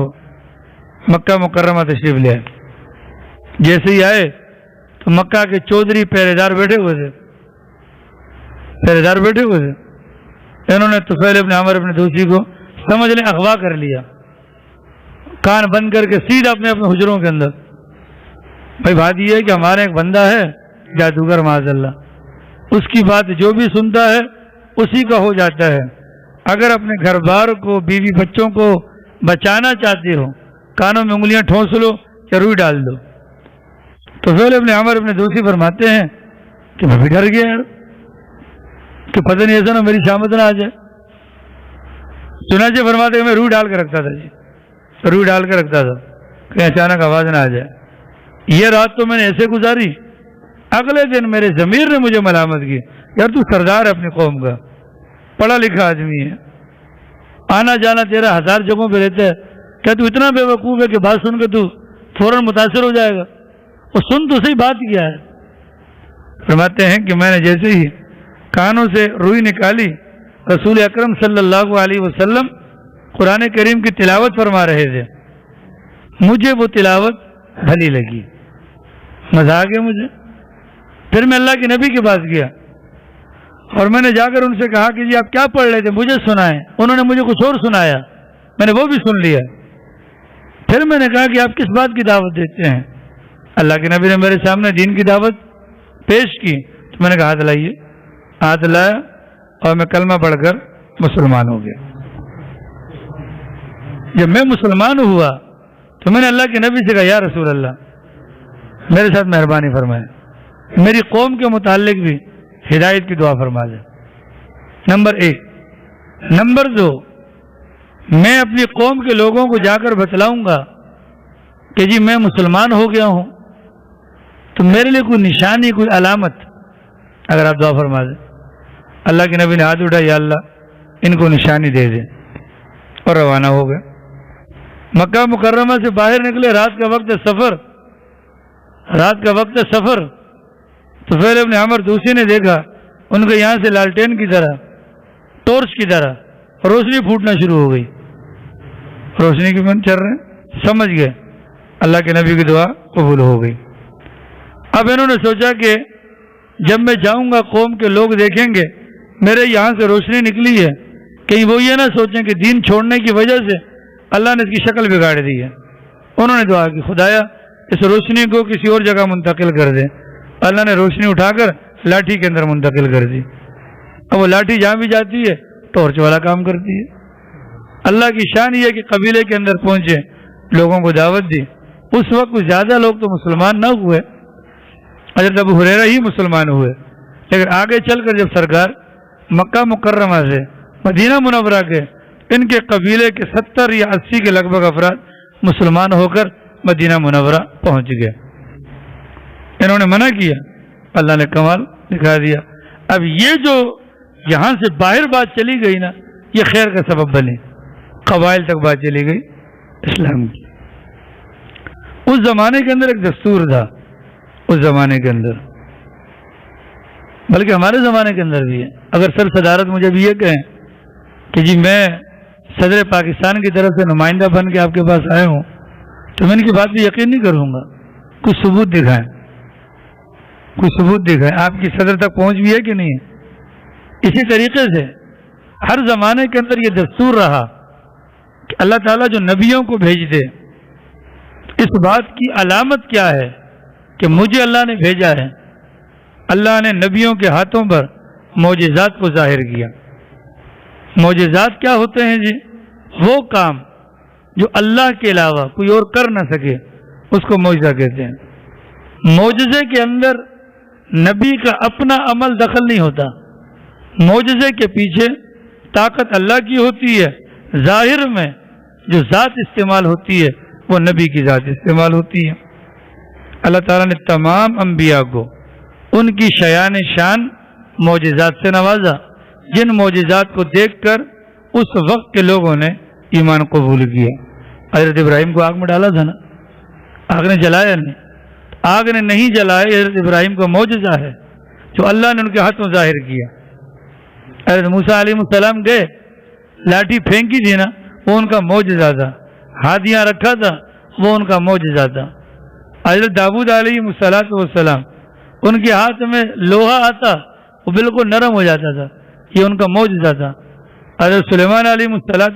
مکہ مکرمہ تشریف لے آئے۔ جیسے ہی آئے تو مکہ کے چودھری پہرے دار بیٹھے ہوئے تھے، انہوں نے طفیل ابن عامر ابن دوسی کو سمجھ لیں اغوا کر لیا، کان بند کر کے سیدھا اپنے حجروں کے اندر۔ بھائی بات یہ ہے کہ ہمارے ایک بندہ ہے جادوگر معاذ اللہ، اس کی بات جو بھی سنتا ہے اسی کا ہو جاتا ہے۔ اگر اپنے گھر بار کو، بیوی بچوں کو بچانا چاہتے ہو، کانوں میں انگلیاں ٹھونس لو یا روئی ڈال دو۔ تو طفیل ابن عامر ابن دوسی فرماتے ہیں کہ میں بھی ڈر گیا یار کہ پتہ نہیں ایسا نہ میری شامت نہ آ جائے۔ چنانچہ فرماتے ہیں میں روئی ڈال کے رکھتا تھا، روئی ڈال کے رکھتا تھا کہ اچانک آواز نہ آ جائے۔ یہ رات تو میں نے ایسے گزاری، اگلے دن میرے ضمیر نے مجھے ملامت کی، یار تو سردار ہے اپنی قوم کا، پڑھا لکھا آدمی ہے، آنا جانا تیرا 1000 جگہوں پہ رہتا ہے، کیا تو اتنا بے وقوف ہے کہ بات سن کے تو فوراً متاثر ہو جائے گا؟ وہ سن تو صحیح بات کیا ہے۔ فرماتے ہیں کہ میں نے جیسے ہی کانوں سے روئی نکالی، رسول اکرم صلی اللہ علیہ وسلم قرآن کریم کی تلاوت فرما رہے تھے، مجھے وہ تلاوت بھلی لگی، مزہ آ گیا مجھے۔ پھر میں اللہ کے نبی کے پاس گیا اور میں نے جا کر ان سے کہا کہ جی آپ کیا پڑھ رہے تھے، مجھے سنائیں۔ انہوں نے مجھے کچھ اور سنایا، میں نے وہ بھی سن لیا۔ پھر میں نے کہا کہ آپ کس بات کی دعوت دیتے ہیں؟ اللہ کے نبی نے میرے سامنے دین کی دعوت پیش کی تو میں نے کہا ہاتھ لائیے، ہاتھ لایا اور میں کلمہ پڑھ کر مسلمان ہو گیا۔ جب میں مسلمان ہوا تو میں نے اللہ کے نبی سے کہا یا رسول اللہ میرے ساتھ مہربانی فرمائے، میری قوم کے متعلق بھی ہدایت کی دعا فرما دیں، نمبر 1۔ نمبر 2، میں اپنی قوم کے لوگوں کو جا کر بتلاؤں گا کہ جی میں مسلمان ہو گیا ہوں، تو میرے لیے کوئی نشانی، کوئی علامت اگر آپ دعا فرما دیں۔ اللہ کے نبی نے ہاتھ اٹھا، یا اللہ ان کو نشانی دے دے، اور روانہ ہو گئے۔ مکہ مکرمہ سے باہر نکلے، رات کا وقت سفر۔ طفیل ابن عامر دوسی نے دیکھا ان کو یہاں سے لالٹین کی طرح، ٹورچ کی طرح روشنی پھوٹنا شروع ہو گئی، روشنی کی من چل رہے ہیں، سمجھ گئے اللہ کے نبی کی دعا قبول ہو گئی۔ اب انہوں نے سوچا کہ جب میں جاؤں گا قوم کے لوگ دیکھیں گے میرے یہاں سے روشنی نکلی ہے، کہیں وہ یہ نہ سوچیں کہ دین چھوڑنے کی وجہ سے اللہ نے اس کی شکل بگاڑ دی ہے۔ انہوں نے دعا کی خدایا اس روشنی کو کسی اور جگہ منتقل کر دے۔ اللہ نے روشنی اٹھا کر لاٹھی کے اندر منتقل کر دی۔ اب وہ لاٹھی جہاں بھی جاتی ہے ٹارچ والا کام کرتی ہے۔ اللہ کی شان یہ ہے کہ قبیلے کے اندر پہنچے، لوگوں کو دعوت دی۔ اس وقت کچھ زیادہ لوگ تو مسلمان نہ ہوئے، حضرت ابو ہریرہ ہی مسلمان ہوئے، لیکن آگے چل کر جب سرکار مکہ مکرمہ سے مدینہ منورہ کے ان کے قبیلے کے 70 یا 80 کے لگ بھگ افراد مسلمان ہو کر مدینہ منورہ پہنچ گئے۔ انہوں نے منع کیا، اللہ نے کمال دکھا دیا۔ اب یہ جو یہاں سے باہر بات چلی گئی نا، یہ خیر کا سبب بنی، قبائل تک بات چلی گئی اسلام کی۔ اس زمانے کے اندر ایک دستور تھا، اس زمانے کے اندر، بلکہ ہمارے زمانے کے اندر بھی ہے۔ اگر سر صدارت مجھے بھی یہ کہیں کہ جی میں صدر پاکستان کی طرف سے نمائندہ بن کے آپ کے پاس آئے ہوں، تو میں ان کی بات پہ یقین نہیں کروں گا، کچھ ثبوت دکھائیں، کوئی ثبوت دکھائیں۔ آپ کی صدر تک پہنچ بھی ہے کہ نہیں ہے؟ اسی طریقے سے ہر زمانے کے اندر یہ دستور رہا کہ اللہ تعالیٰ جو نبیوں کو بھیج دے، اس بات کی علامت کیا ہے کہ مجھے اللہ نے بھیجا ہے۔ اللہ نے نبیوں کے ہاتھوں پر معجزات کو ظاہر کیا۔ معجزات کیا ہوتے ہیں جی؟ وہ کام جو اللہ کے علاوہ کوئی اور کر نہ سکے، اس کو معجزہ کہتے ہیں۔ معجزے کے اندر نبی کا اپنا عمل دخل نہیں ہوتا، معجزے کے پیچھے طاقت اللہ کی ہوتی ہے، ظاہر میں جو ذات استعمال ہوتی ہے وہ نبی کی ذات استعمال ہوتی ہے۔ اللہ تعالیٰ نے تمام انبیاء کو ان کی شیان شان معجزات سے نوازا، جن معجزات کو دیکھ کر اس وقت کے لوگوں نے ایمان قبول کیا۔ حضرت ابراہیم کو آگ میں ڈالا تھا نا، آگ نے جلایا نہیں، آگ نے نہیں جلایا، حضرت ابراہیم کا معجزہ ہے جو اللہ نے ان کے ہاتھوں ظاہر کیا۔ حضرت موسیٰ علیہ السلام گئے، لاٹھی پھینکی تھی نا، وہ ان کا معجزہ تھا، ہاتھیاں رکھا تھا، وہ ان کا معجزہ تھا۔ حضرت داؤد علیہ السلام ان کے ہاتھ میں لوہا آتا وہ بالکل نرم ہو جاتا تھا، یہ ان کا معجزہ تھا۔ حضرت سلیمان علیہ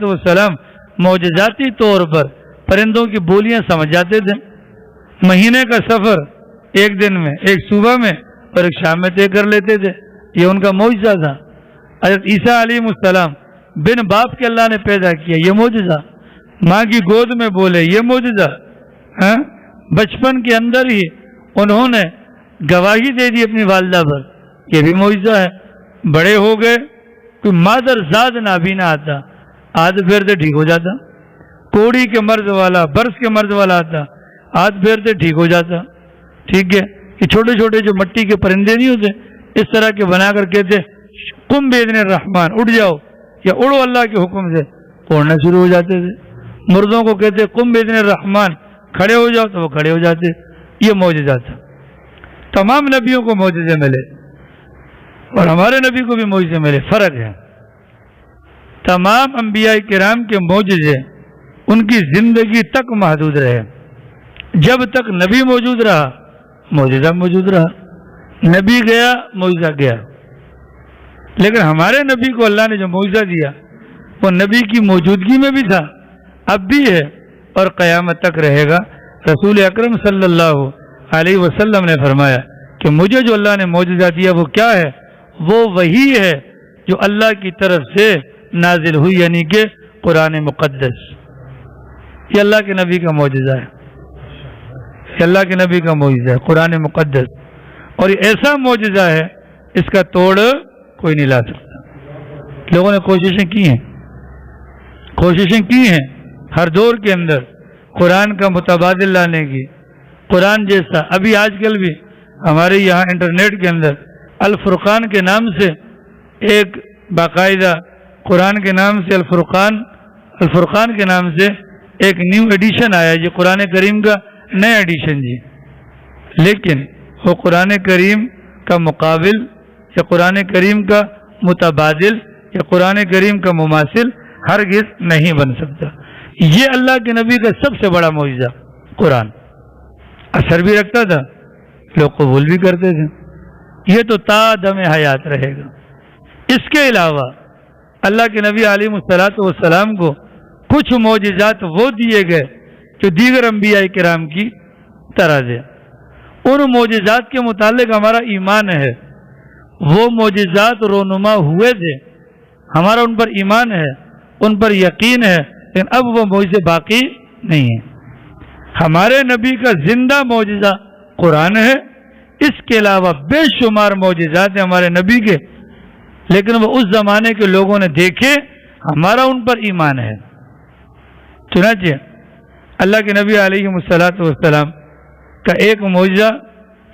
السلام معجزاتی طور پر پرندوں کی بولیاں سمجھ جاتے تھے، مہینے کا سفر ایک دن میں، ایک صبح میں اور ایک شام میں طے کر لیتے تھے، یہ ان کا معجزہ تھا۔ حضرت عیسیٰ علیہ السلام بن باپ کے اللہ نے پیدا کیا، یہ معجزہ۔ ماں کی گود میں بولے، یہ معجزہ۔ بچپن کے اندر ہی انہوں نے گواہی دے دی اپنی والدہ پر، یہ بھی معجزہ ہے۔ بڑے ہو گئے، کوئی مادر زاد نابینا آتا، ہاتھ پھیرتے ٹھیک ہو جاتا، کوڑی کے مرض والا، برس کے مرض والا آتا، ہاتھ پھیرتے ٹھیک ہو جاتا۔ ٹھیک ہے، یہ چھوٹے چھوٹے جو مٹی کے پرندے نہیں ہوتے، اس طرح کے بنا کر کہتے قم باذن الرحمن، اٹھ جاؤ یا اڑو اللہ کے حکم سے، اڑنا شروع ہو جاتے تھے۔ مردوں کو کہتے قم باذن الرحمن، کھڑے ہو جاؤ تو وہ کھڑے ہو جاتے، یہ معجزہ تھا۔ تمام نبیوں کو معجزے ملے اور ہمارے نبی کو بھی معجزے ملے، فرق ہے۔ تمام انبیاء کرام کے معجزے ان کی زندگی تک محدود رہے، جب تک نبی موجود رہا معجزہ موجود رہا، نبی گیا معجزہ گیا۔ لیکن ہمارے نبی کو اللہ نے جو معجزہ دیا وہ نبی کی موجودگی میں بھی تھا، اب بھی ہے اور قیامت تک رہے گا۔ رسول اکرم صلی اللہ علیہ وسلم نے فرمایا کہ مجھے جو اللہ نے معجزہ دیا وہ کیا ہے؟ وہ وہی ہے جو اللہ کی طرف سے نازل ہوئی، یعنی کہ قرآن مقدس۔ یہ اللہ کے نبی کا معجزہ ہے، یہ اللہ کے نبی کا معجزہ ہے قرآن مقدس، اور یہ ایسا معجزہ ہے اس کا توڑ کوئی نہیں لا سکتا۔ لوگوں نے کوششیں کی ہیں ہر دور کے اندر قرآن کا متبادل لانے کی، قرآن جیسا۔ ابھی آج کل بھی ہمارے یہاں انٹرنیٹ کے اندر الفرقان کے نام سے ایک باقاعدہ قرآن کے نام سے الفرقان کے نام سے ایک نیو ایڈیشن آیا، یہ قرآن کریم کا نیا ایڈیشن جی، لیکن وہ قرآن کریم کا مقابل یا قرآن کریم کا متبادل یا قرآن کریم کا مماثل ہرگز نہیں بن سکتا۔ یہ اللہ کے نبی کا سب سے بڑا معجزہ قرآن، اثر بھی رکھتا تھا، لوگ قبول بھی کرتے تھے، یہ تو تا دم حیات رہے گا۔ اس کے علاوہ اللہ کے نبی علیہ السلام کو کچھ معجزات وہ دیے گئے جو دیگر انبیاء کرام کی طرح تھے، ان معجزات کے متعلق ہمارا ایمان ہے، وہ معجزات رونما ہوئے تھے، ہمارا ان پر ایمان ہے، ان پر یقین ہے، لیکن اب وہ معجزے باقی نہیں ہیں۔ ہمارے نبی کا زندہ معجزہ قرآن ہے، اس کے علاوہ بے شمار معجزات ہیں ہمارے نبی کے، لیکن وہ اس زمانے کے لوگوں نے دیکھے، ہمارا ان پر ایمان ہے۔ چنانچہ اللہ کے نبی علیہ السلام کا ایک معجزہ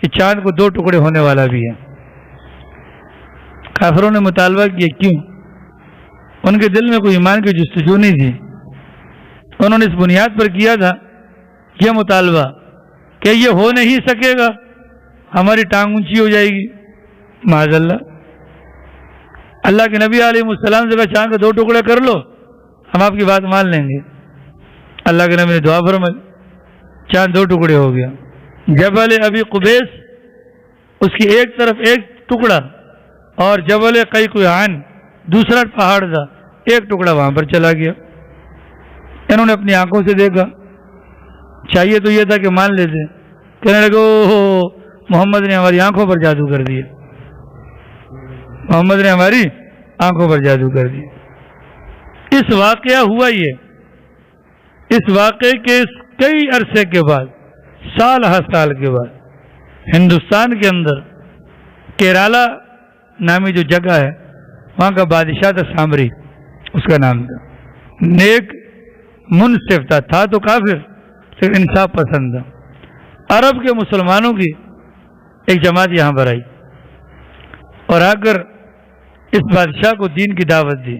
کہ چاند کو 2 ٹکڑے ہونے والا بھی ہے۔ کافروں نے مطالبہ کیا، کیوں؟ ان کے دل میں کوئی ایمان کی جستجو نہیں تھی، انہوں نے اس بنیاد پر کیا تھا یہ مطالبہ کہ یہ ہو نہیں سکے گا، ہماری ٹانگ اونچی ہو جائے گی، معاذ اللہ۔ اللہ کے نبی علیہ السلام سے کہا چاند کے 2 ٹکڑے کر لو، ہم آپ کی بات مان لیں گے۔ اللہ کے نبی نے دعا فرمائی، چاند 2 ٹکڑے ہو گیا۔ جبل ابی قبیس اس کی ایک طرف ایک ٹکڑا، اور جبل قیقیعان دوسرا پہاڑ تھا، ایک ٹکڑا وہاں پر چلا گیا۔ انہوں نے اپنی آنکھوں سے دیکھا، چاہیے تو یہ تھا کہ مان لیتے، کہنے لگے اوہ محمد نے ہماری آنکھوں پر جادو کر دیا، محمد نے ہماری آنکھوں پر جادو کر دیا۔ اس واقعہ ہوا یہ، اس واقعے کے کئی عرصے کے بعد، سال ہر سال کے بعد، ہندوستان کے اندر کیرالہ نامی جو جگہ ہے وہاں کا بادشاہ تھا سامری، اس کا نام تھا. نیک منصف تھا تو کافر لیکن انصاف پسند تھا. عرب کے مسلمانوں کی ایک جماعت یہاں پر آئی اور آ کر اس بادشاہ کو دین کی دعوت دی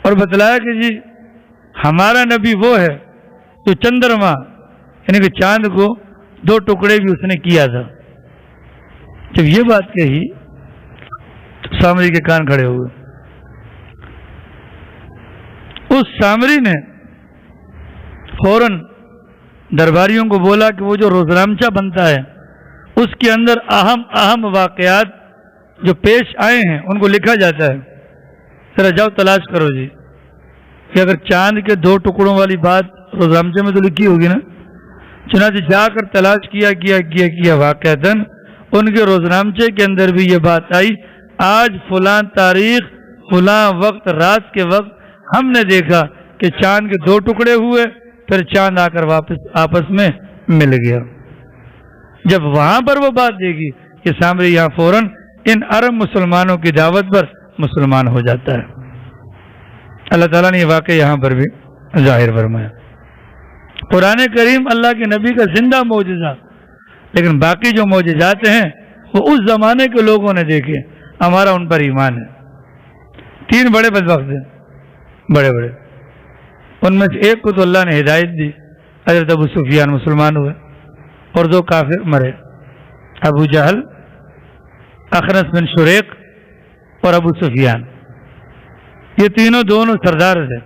اور بتلایا کہ جی ہمارا نبی وہ ہے جو چندرما یعنی کہ چاند کو 2 ٹکڑے بھی اس نے کیا تھا. جب یہ بات کہی تو سامری کے کان کھڑے ہوئے. اس سامری نے فوراً درباریوں کو بولا کہ وہ جو روزنامچہ بنتا ہے اس کے اندر اہم واقعات جو پیش آئے ہیں ان کو لکھا جاتا ہے. ذرا جاؤ تلاش کرو جی کہ اگر چاند کے 2 ٹکڑوں والی بات روزنامچے میں تو لکھی ہوگی نا. چنانچہ جا کر تلاش کیا واقعتاً ان کے روزنامچے کے اندر بھی یہ بات آئی. آج فلاں تاریخ فلاں وقت رات کے وقت ہم نے دیکھا کہ چاند کے 2 ٹکڑے ہوئے پھر چاند آ کر واپس آپس میں مل گیا. جب وہاں پر وہ بات دیکھی کہ سامری یہاں فوراً ان عرب مسلمانوں کی دعوت پر مسلمان ہو جاتا ہے. اللہ تعالیٰ نے یہ واقعہ یہاں پر بھی ظاہر فرمایا. قرآن کریم اللہ کے نبی کا زندہ معجزہ، لیکن باقی جو معجزات ہیں وہ اس زمانے کے لوگوں نے دیکھے. ہمارا ان پر ایمان ہے. 3 بڑے بدبخت ہیں، بڑے ان میں سے ایک کو تو اللہ نے ہدایت دی. حضرت ابو سفیان مسلمان ہوئے اور 2 کافر مرے، ابو جہل، اخنس بن شریق اور ابو سفیان. یہ دونوں سردار تھے.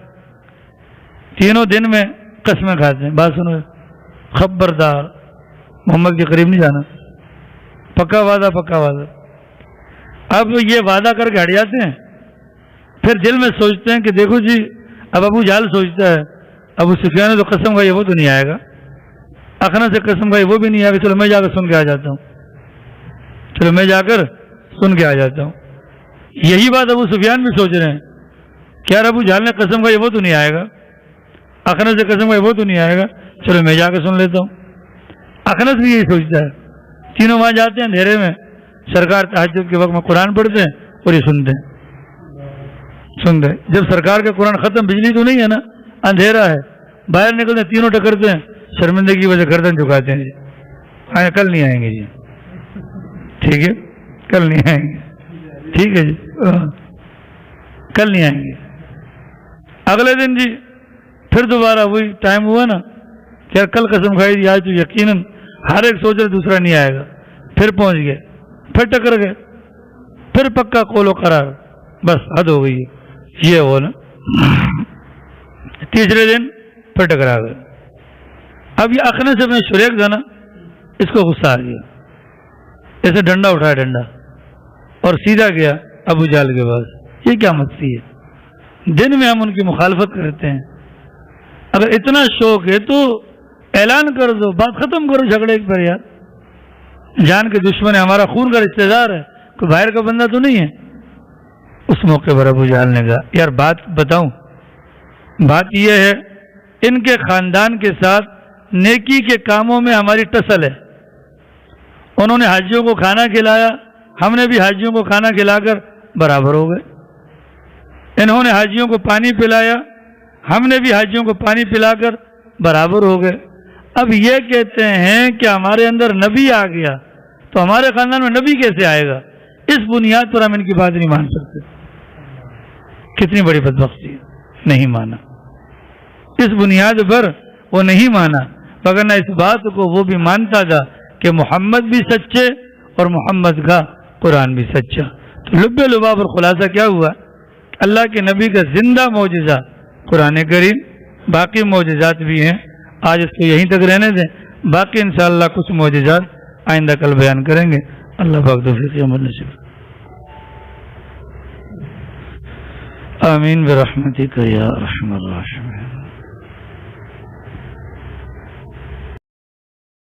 تینوں دن میں قسمیں کھاتے ہیں. بات سنو، خبردار محمد کے قریب نہیں جانا، پکا وعدہ. اب یہ وعدہ کر کے ہٹ جاتے ہیں، پھر دل میں سوچتے ہیں کہ دیکھو جی اب ابو جہل سوچتا ہے ابو سفیان نے تو قسم کھائی وہ تو نہیں آئے گا، اخنس سے قسم کھائی وہ بھی نہیں آئے گا، چلو میں جا کر سن کے آ جاتا ہوں. یہی بات ابو سفیان بھی سوچ رہے ہیں کہ یار ابو جہل نے قسم کھائی وہ تو نہیں آئے گا، اخنس سے قسم کھائی وہ تو نہیں آئے گا، چلو میں جا کے سن لیتا ہوں. اخنس بھی یہی سوچتا ہے. تینوں وہاں جاتے ہیں اندھیرے میں. سرکار تہجد کے وقت میں قرآن پڑھتے ہیں اور یہ سنتے ہیں. جب سرکار کا قرآن ختم، بجلی تو نہیں ہے نا، اندھیرا ہے، باہر نکلتے ہیں، تینوں ٹکرتے ہیں، شرمندگی کی وجہ گردن جھکاتے ہیں. جی کل نہیں آئیں گے جی، ٹھیک ہے کل نہیں آئیں گے، ٹھیک ہے جی کل نہیں آئیں گے. اگلے دن جی پھر دوبارہ وہی ٹائم ہوا نا کہ یار کل قسم کھائی تھی، آج تو یقیناً ہر ایک سوچ رہے دوسرا نہیں آئے گا. پھر پہنچ گئے، پھر ٹکر گئے، پھر پکا قول و قرار. بس حد ہو گئی ہے یہ وہ نا. تیسرے دن پھر ٹکرا گئے. اب یہ اخنس بن شریق تھا نا، اس کو غصہ آ گیا، ایسے ڈنڈا اٹھایا ڈنڈا اور سیدھا گیا ابو جہل کے پاس. یہ کیا مستی ہے؟ دن میں ہم ان کی مخالفت کرتے ہیں، اگر اتنا شوق ہے تو اعلان کر دو، بات ختم کرو جھگڑے پر. یار جان کے دشمن ہے، ہمارا خون کا رشتہ دار ہے، کوئی باہر کا بندہ تو نہیں ہے. اس موقع پر ابو جہل نے کہا یار بات بتاؤں، بات یہ ہے ان کے خاندان کے ساتھ نیکی کے کاموں میں ہماری ٹسل ہے. انہوں نے حاجیوں کو کھانا کھلایا، ہم نے بھی حاجیوں کو کھانا کھلا کر برابر ہو گئے. انہوں نے حاجیوں کو پانی پلایا، ہم نے بھی حاجیوں کو پانی پلا کر برابر ہو گئے. اب یہ کہتے ہیں کہ ہمارے اندر نبی آ گیا تو ہمارے خاندان میں نبی کیسے آئے گا؟ اس بنیاد پر ہم ان کی بات نہیں مان سکتے. کتنی بڑی بدبختی ہے، نہیں مانا. اس بنیاد پر وہ نہیں مانا، وگرنہ اس بات کو وہ بھی مانتا تھا کہ محمد بھی سچے اور محمد کا قرآن بھی سچا. تو لب لباب اور خلاصہ کیا ہوا؟ اللہ کے نبی کا زندہ معجزہ قرآن کریم، باقی معجزات بھی ہیں. آج اس کو یہیں تک رہنے دیں، باقی انشاءاللہ کچھ معجزات آئندہ کل بیان کریں گے. اللہ پاک توفیق عمل نصیب. آمین برحمتک یا ارحم الراحمین.